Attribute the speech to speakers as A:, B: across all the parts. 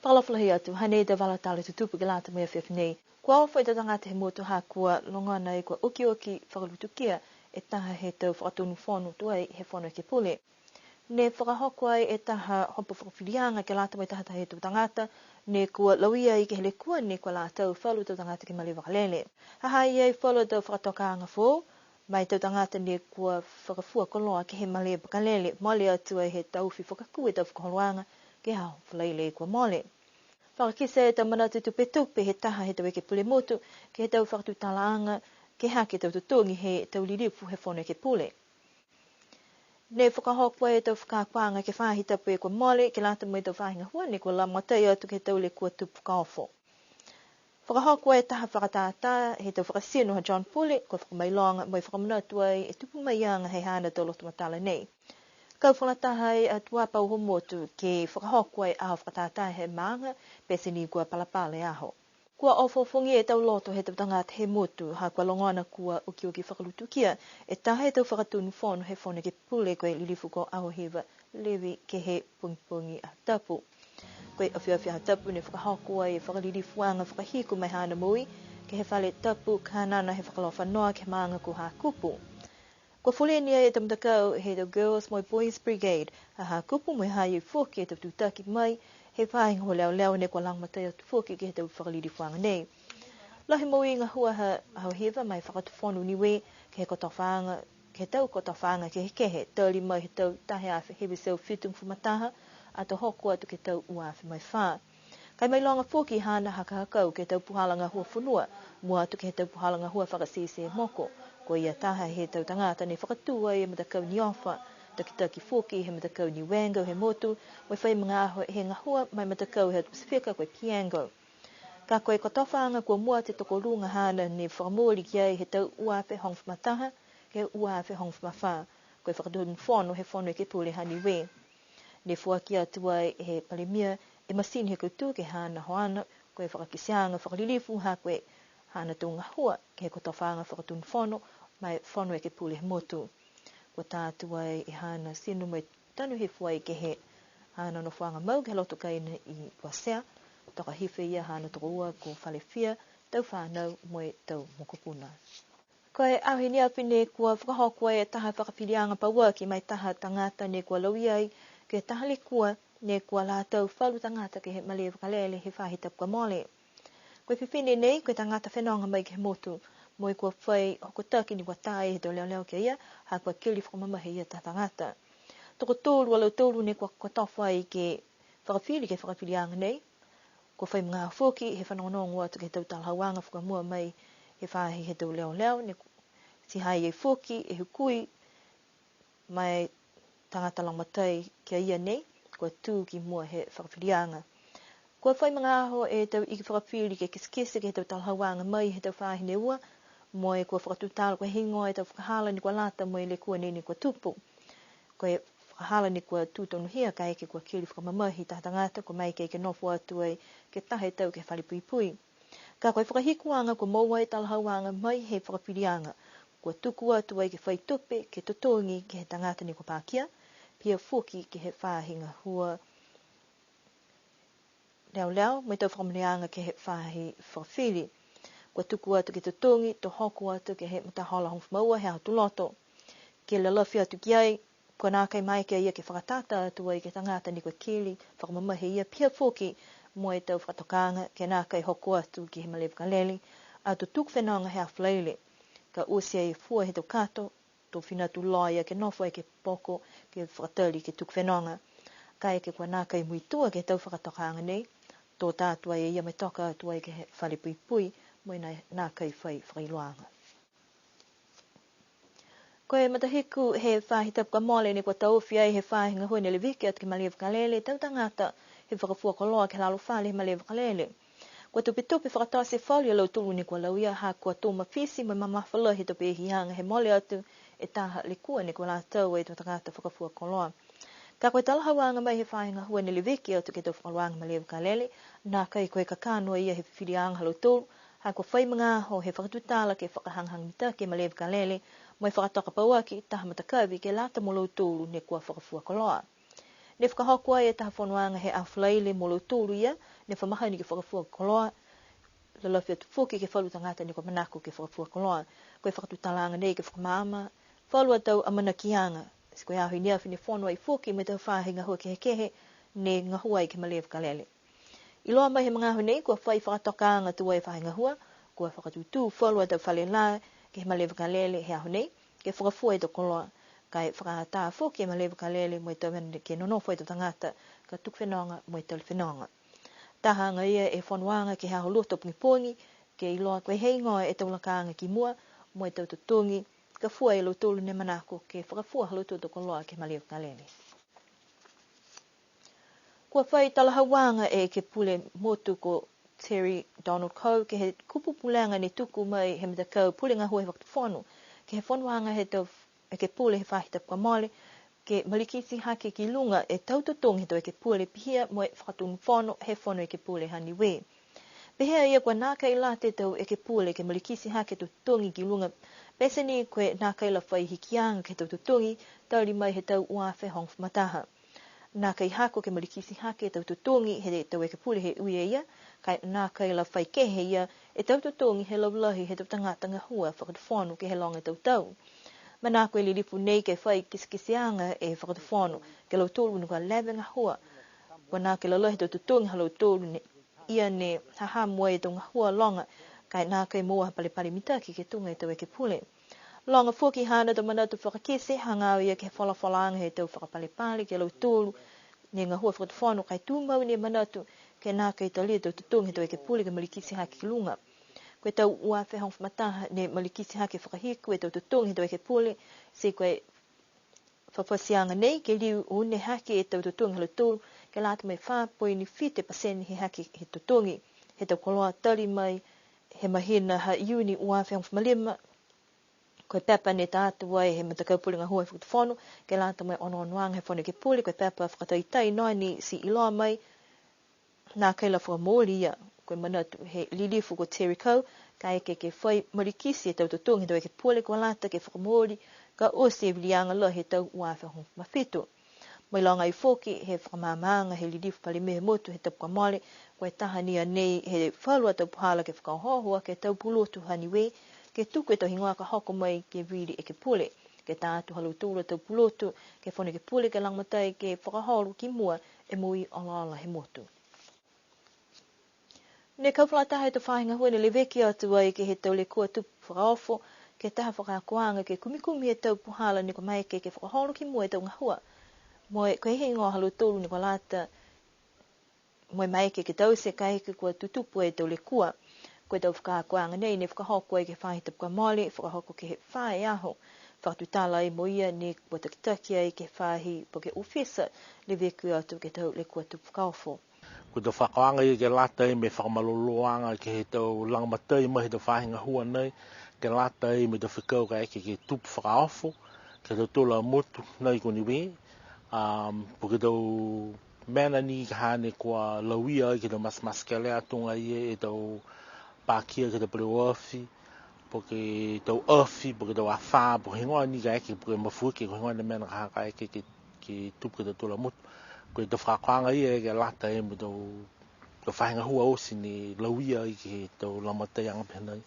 A: Palaflahi atu, hane da wala tala tutupu ke lata mea whiawhinei. Kua awhai ta tangata he motu ha kua longana e kua uki whakalutukia e taha he tau whakatonu whonu tuai he whonu ke pule. Ne whakahoko ai e taha hopa whakawhirianga ke lata mai taha he tu tangata, ne kua lauia i ke hele kua ne kua la tau whalu tau tangata ke male wakalele. Haha iei whalu tau whakatokaanga fō, mai tau tangata ne kua whakafua koloa ke he male wakalele, mole atu ai he tauwhi whakakue tau whakaholoanga ke hao whalaile kua mole. Whakakisa e tau manatu tupe he taha he tau eke pule motu, ke he tau whakatutalaanga, ke hake tau tutungi he tau lirifu he whonu ke pule. Ne whakahokwa e tau whakakwanga ke whahi tapu e kua mole, ke lata mai tau whahinga hua, ne kua lamatai atu ke tau le kua tupu kaofo. Whakahokwa e taha whakatata he tau whakasino ha John Pule, kua whakamailonga mai whakamanatu ai e tupu mai anga hei hana tau lotu matala nei. Kau whanataha e atua pau homotu ke whakahokwa e aho whakatata he maanga, pese ni kua palapale aho. Kua ofofongi e tau loto he tau tangata he motu, ha kua longona kua uki whakalutukia, e taha e tau whakatunu whonu he whonu ke pule koe lilifuko aho hewa lewi ke he pungi a tapu. Koe awhiawhia ha tapu ne whakahokwa e whakalilifuanga whakahiku mai hana mui, ke he whale tapu kānana he whakalofa noa ke maanga ko ha kupu. Kua whulenia e tamtakau he tau Girls My Boys Brigade, ha kupu mai hai whoki e tau tutaki mai, he whainga ho leo ne kua langmatai atu whoki ke he tau whakalilifuanga nei. Lahi maui ngā huaha hau hewa mai whakatufonu niwe ke he kotawhanga, ke he tau kotawhanga ke he kehe, tauri mai he tau tahe awhi hewe seu whitung fumataha, ato hoko atu ke tau uawhi mai whaa. Kai mai longa whoki hana hakahakau ke tau puhalanga hua whunua, mua atu ke he tau puhalanga hua whakasese moko, ko ia taha he tau tangata ne whakatua e matakau ni ofa, taki whoki he matakau ni Wango he motu, mai whai mga aho he ngahua mai matakau he Pasifika koe Piango. Ka koe kotawhanga kua mua te toko runga hana ne whakamori ki ai he tau uawhi hongwhamataha, ke uawhi hongwhamawha, koe whakatun whono he whono ke pule hani we. Ne fuaki atu ai he palemia e masini he koutu ke hana hoana, koe whakakisianga whakalilifu ha koe hana tō ngahua ke he kotawhanga whakatun whono, mai whono ke pule he motu. Kua tātu ai e hana sinu mai tanu he fuai ke he hana no whanga mau ke loto kaina i Wasea, toka hiwhi ia hana toko ua ko whalewhia, tau whanau moe tau mokopuna. Koe ahi ni apine kua whakahokwa e taha whakapirianga paua ki mai taha tangata ne kua lauiai, ke taha le kua ne kua la tau whalu tangata ke he male wakalele he whahita kua mole. Koe whiwhine nei, koe tangata whenonga mai ke he motu, moe kua whai hokotaki ni watai he tau leo ke ia, ha kua kili whakamamahe ia ta tangata. Toko tōru alau tōru ne kua tawhai ke whakapirianga nei, kua whai mga whoki he whanongonongo atu ke he tau talhawanga whakamua mai he whahi he tau leo, ne si hai e whoki e hukui mai tangata langmatai kia ia nei, kua tū ki mua he whakapirianga. Kua whai mga aho e tau iki whakapiri ke kiskese ke he tau talhawanga mai he tau whahi ne ua, moe kua whakatutala kua hingo e tau whakahala ni kua lata moe le kua nini kua tupu. Kua whakahala ni kua tūtonu hia ka eke kua kiri whakamamahi tahatangata kua mai ke nofo atu ai ke tahe tau ke whalipuipui. Ka koe whakahikuanga kua maua e talhawanga mai he whakapirianga, kua tuku atu ai ke whai tupe ke totongi ke he tangata ni kua pākia, pia whoki ke he whahinga hua leo, mai tau whakamaleanga ke he whahi whakawhiri. Kua tuku atu ke totongi, to hoko atu ke he matahola hongwhamaua he hatuloto. Ke lalawhi atu ki ai, kua nākai mai ke ia ke whakatata atu ai ke tangata ni kua kiri, whakamamahe ia pia whoki, moe tau whakatokanga ke nākai hoko atu ki he malewkaleli, atu tuk whenanga he awhalaile. Ka usia e fua he tau kato, tō whinatu loia ke nofo e ke poko, ke whakatali ke tuk whenanga. Ka eke kua nākai muitua ke tau whakatokanga nei, tō tātua e ia mai toka atu ai ke he whalipuipui, moe nākai whai whailoanga. Koe matahiku he whahi tapuka mole ni kua tauwhi ai he whahinga hui ne le wiki atu ke malewkalele, tau tangata he whakafua koloa ke lalo whale he malewkalele. Kua tupi whakatose whali alau tulu ni kua lauia ha kua tōma whisi mai mamawhala he tope e hianga he mole atu e taha le kua ni kua la tau e tō tangata whakafua koloa. Ka koe talahawanga mai he whahinga hua ni le wiki atu ke tō whakaluanga malewkalele, nā kai koe kakanoa ia he whirianga halau tulu, ha kua whai mga aho he whakatutala ke whakahanghang mita ke malewkalele, mai whakatoka pauaki taha matakawi ke lata mo lau tōru ne kua whakafua koloa. Ne whakahokua e taha whanuanga he awhalaile mo lo tōru ia, ne whamaha ni ke whakafua koloa, lalawhia tu fuki ke whalu tangata ni ko manako ke whakafua koloa, koe whakatutalanga nei ke whakamama, whalu atau amana kianga, si koe ahui ni awhine whanua i fuki me tau whahe ngahua ke hekehe, ne ngahua i ke malev kalele. I loa mai he mga ahui nei, kua whai whakatokanga tu wai whahe ngahua, kua whakatutu whalu atau whale la, ke he malev kalele he ahui nei, ke whakafua i to koloa, kai whakahata fuki e malev kalele mo i tau hene ke nonofo i to tangata, ka tuk whenonga mo i tau whenonga. Tahanga ia e whanuanga ke hao loto pungipongi, ke iloa koe hei ngoa e tau lakaanga ki mua, mo e tau tutungi, ka fua e lo tolu ne manako ke whakafua halutu to koloa ke malev kalele. Kua whai talahawanga e ke pule motu ko Terry Donald Coe, ke he kupu pulanga ni tuku mai he mitakau pule ngā hua he whakatawhonu, ke he whanuanga he tau e ke pule he whahita pukamole, ke malikisi hake ki lunga e taututongi to e ke pule pihia mo e whakatunu whono he whono e ke pule hani we. Pihia ia kua nāka i la te tau e ke pule ke malikisi hake tutongi ki lunga, pese ni koe nāka i la whai hikianga ke taututongi, tauri mai he tau uawhe hong whamataha. Nāka i hako ke malikisi hake taututongi he tau e ke pule he uia ia, kai nāka i la whai kehe ia e taututongi he laulahi he tau tangata ngahua whakatawhonu ke he longa tau. Manako e lilipu nei ke whai kisikisianga e whakatawhonu, ke lau tōru nuka lewe ngahua. Kua nā ke lalahi tau tutungi halau tōru ia ne haha mua e tau ngahua longa, kai nā kai mua pale mitaki ke tunga e tau e ke pule. Longa fuki hana tau manatu whakakese, hangau ia ke whalawhalaanga he tau whakapale ke lau tōru, ne ngahua whakatawhonu kai tūmau ne manatu, ke nā kai tau lia tau tutungi tau e ke pule ke malikisi haki ki lunga. Koe tau ua whehong whamataha ne malikisi hake whakahiku e tau tutungi tau e ke pule, se koe whapasianga nei ke liu une hake e tau tutungi halu tūru, ke lata mai 4.5% he hake he tutungi, he tau koloa tari mai, he mahina ha iuni ua whehong whamalima, koe pepa ne tātu wai he matakau pule ngā hua whakatawhonu, ke lata mai ono he whone ke pule, koe pepa whakataitai noa ni si iloa mai, nā kaila whakamori ia, koe manatu he lilifu ko Terry Coe, ka eke ke whai marikisi e tau tutungi tau e ke pule kua lata ke whakamori, ka osi e wilianga loa he tau uawha hong mawhitu. Mai longa i whoki he whakamamanga he lilifu pale mehe motu he tau pukamole, koe tahania nei he whalua tau puhala ke whakahohua ke tau pulotu haniwe, ke tuku e tau hingoa ka hoko mai ke vili e ke pule, ke tātu halu tūra tau pulotu, ke whone ke pule ke langmatai ke whakaholu ki mua e mui ala he motu. Ne kauwhalataha e te whahinga hua ne le veki atu ai ke he tau le kua tupu whakaofo, ke taha whakakuanga ke kumikumi e tau puhala ni ko mai ke whakaholo ki mua e tau ngahua. Moe koe he ngā halu tōru ni ko lata, moe mai ke tau se kai ke kua tutupu e tau le kua, koe tau whakakuanga nei ne whakahoko ai ke whahita puka mole, whakahoko ke he whae aho, whakatutala ai mo ia ni kua takitaki ai ke whahi po ke ufisa le veki atu ke tau le kua tupu whakaofo.
B: Ko te whakaanga i ke lata i me whakamaloloanga ke he tau langmatai ma he tau whahinga hua nei, ke lata i me tau whikau ka eke ke tupu whakaofo, ke tau tola motu nei koni we, po ke tau mena ni ka hane kua lauia i ke tau mas ke lea tunga i e tau pākia ke tau pere uawhi, po ke tau awhi, po ke tau awha, po hingoa ni ka eke, po ke mafuke, ko hingoa ni mena ka eke ke tupu ke tau tola motu. Koe te whakaanga i e ke lata e mo tau whahinga hua osi ni lauia i ke tau lamatai anga penai.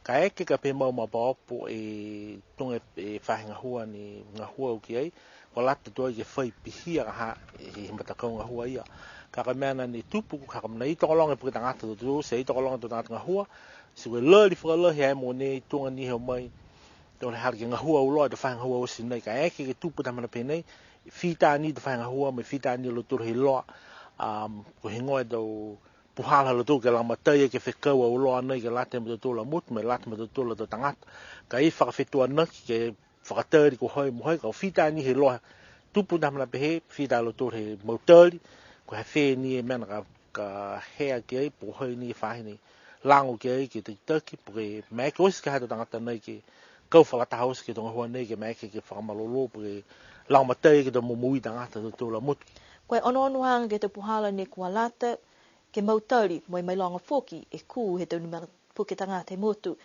B: Ka eke ka pe mau mapaopo e tunga e whahinga hua ni ngā hua o ki ei, ko lata tua i ke whai pihia ha e matakau ngā hua ia. Ka ka meana ni tupu, ka ka mana i tokolonga puke tangata tu se i tokolonga tu tangata ngā hua, si koe lari whakalahi ai mo ne tunga ni heo mai, te ole hari ke ngā hua uloa te whahinga hua osi nei, ka eke ke tupu tamana penei, whita ni te whainga hua, me whita ni lo turu hei loa, ko hingoa e tau puhala lo tū ke langmatai e ke whekau au loa nei ke late me tūla mutu, me late me tūla tō tangata. Ka i whakawhetua naki ke whakatari ko hoi mohoi, ka o whita ni hei loa tupu namana pehe, whita lo tūru hei mautari, ko hei whē ni e mena ka hea ki ei, po hoi ni e whahini lango ki ei, ke te taki, po ke meke osi ke hato tangata nei ke kau whakataha osi ke tonga hua nei, ke meke ke whakamalolo, po ke laumatai ke te mumui tangata te tūla mutu.
A: Koe ono hanga ke te puhala ni kua lata, ke mautari, moe mai longa whoki, e kū he tau ni mara puke tangata e motu,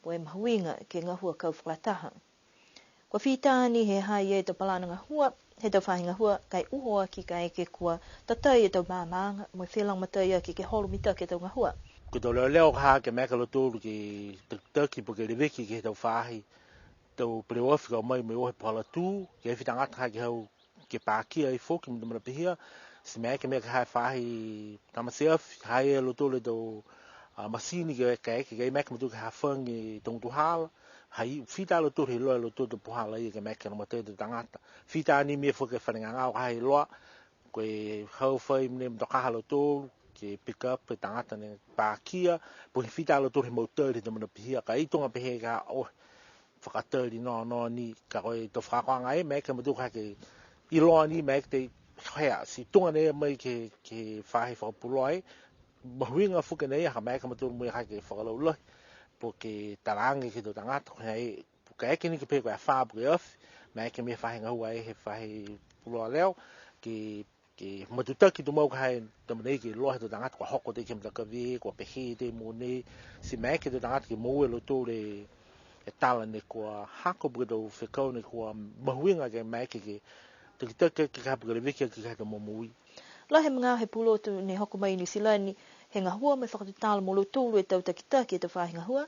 A: moe mahuinga ke ngā hua kau whakataha. Kua whitāni he hai e te palana ngā hua, he tau whahinga hua kai uhoa ki kai ke kua tatai e tau māmaanga mo whilang matai ki ke holu mita ke tau ngahua.
B: Ko tau leo kaha ke meka lo tōru ki taki po ke reweki ke tau whahi tau preofi ka mai me ohe pala tū ke whita ngata ke hau ke pākia i fōki mo tamana pihia si mea ke mea ka hai whahi tamaseafi hai e lo tōru tau masini ke eke ke meka mo tū ke ha whangi tōngu hala hai whita lo tōru he loa lo tōru puhala i ke meka no matai te tangata whita ni mea whuke whanenga ngau hai loa koe hau whai mne mtokaha lo tōru ke pick up e tangata ne pākia po he whita lo tōru he mautari te mana pihia ka itonga pihe ka whakatari no ni ka koe to whakakoanga e meka mo tū ka ke i loa ni meka te hea si tonga ne mai ke whahi whakapuloa e mahuinga whuke nei ha meka mo tūru mui ke whakalau lohi po ke tarangi ke tō tangata koe hei po ka eke ni ke pēko e whāpu ke ofi meka me whahi ngahua e he whahi puloa leo ke matutaki tu mau ka hai tamanei ke loa he tō tangata kua hoko te ke mtakawe kua pehe te mō nei si meka tō tangata ke mōe lo tōre e tala ne kua hako buka tau whekau ne kua mahuinga ke meka ke taki ke kapu ke reweki ke kato momui.
A: La he mga he pulo tu ne hoko mai ni silani he ngahua me whakatutala mo lo tōru e tau takitaki e tau whahi ngahua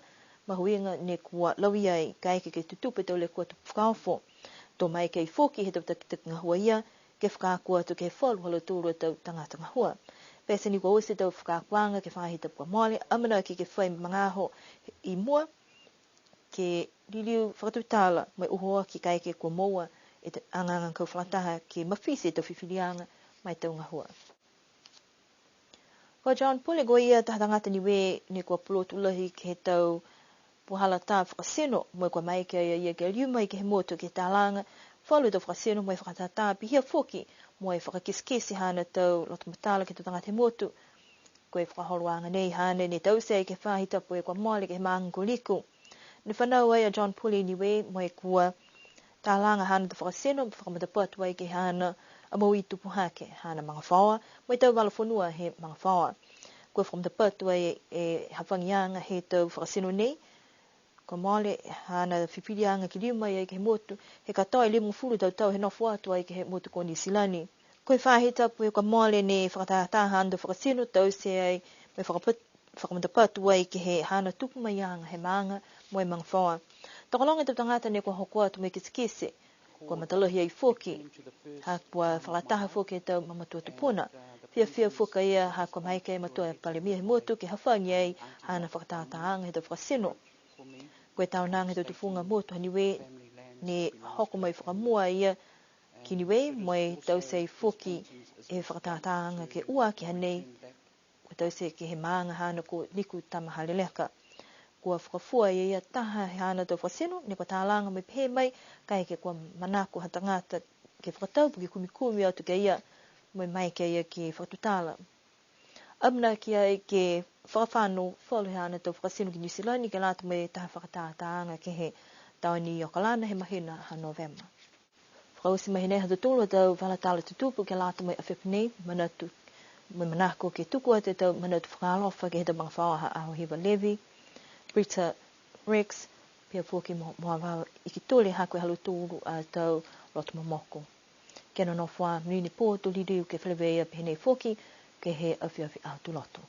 A: mahuinga ne kua lawi ai ka eke ke tutupe tau le kua tu whakaofo. Tō mai kei whoki he tau takitaki ngahua ia ke whakakua tu ke whalu halo tōru e tau tangata ngahua. Pese ni kua ose tau whakakuanga ke whahi tau pua mole amana ki ke whai mga ho i mua ke liliu whakatutala mai uhoa ki ka eke kua moua e te anganga kau whakataha ke mawhisi e tau whiwhilianga mai tau ngahua. Ko John Pule go ia tahatangata ni we ni kua pulotu ulahi ke he tau puhala tā whakaseno mo kua mai ke ia ke liu mai ke he moto ke tālanga whalu tau whakaseno mo e whakatata pihia whoki mo e whakakiskesi hana tau lotu matala ke tau tangata he moto ko e whakaholoanga nei hana ni tau se ke whahita po e kua mole ke he maangu liku. Ni whanau ai a John Pule ni we mo e kua tālanga hana tau whakaseno whakamatapuatu ai ke hana a mau i tupu hake hana mga whaua, mo i tau walafonua he mga whaua. Kua whakamatapuatu ai e hawhangianga he tau whakaseno nei, ko mole hana whipirianga ki liu mai ai ke he motu, he katoa i limu fulu tau he nofu atu ai ke he motu ko ni silani. Koe whahita po e kua mole ne whakatata hana tau whakaseno tau se ai me whakamatapuatu ai ke he hana tupu mai anga he maanga mo e mga whaua. Takolonga tau tangata ne kua hokua tu me kisikise, kua matalohi ai whoki, ha kua whakataha whoki e tau mamatua tupuna. Fia whoka ia ha kua maike e matua e pale mia he motu ke hawhangi ai hana whakatataanga he tau whakaseno. Koe tau nanga he tau tufunga motu haniwe ne hoko mai whakamua ia ki niwe mo e tau sei whoki e whakatataanga ke ua ki hanei, ko tau se ke he maanga hana ko niku tamahaleleka. Kua whakafua ia taha he hana tau whaseno, ne kua tālanga mai pehe mai, kai ke kua manako hatangata ke whakataupu ki kumikumi atu ke ia, mai ke ia ke whakatutala. Amna ki ai ke whakawhano whalu he hana tau whakaseno ki New Zealand, ke lata mai taha whakatātaanga ke he tau ni Okalana he mahina ha November. Whakausi mahine hatu tūlua tau whalatala tutupu ke lata mai a whepinei, manatu, mai manako ke tuku ate tau manatu whakalofa ke he tau mga whaoha aho hiva Levi, Brita Rex, pia pōki moa wau iki tole hako e halu tūru a tau lotu mamoko. Kena no whā mrini pō tuli riu ke whelewea pehenei pōki ke he awhi au tu lotu.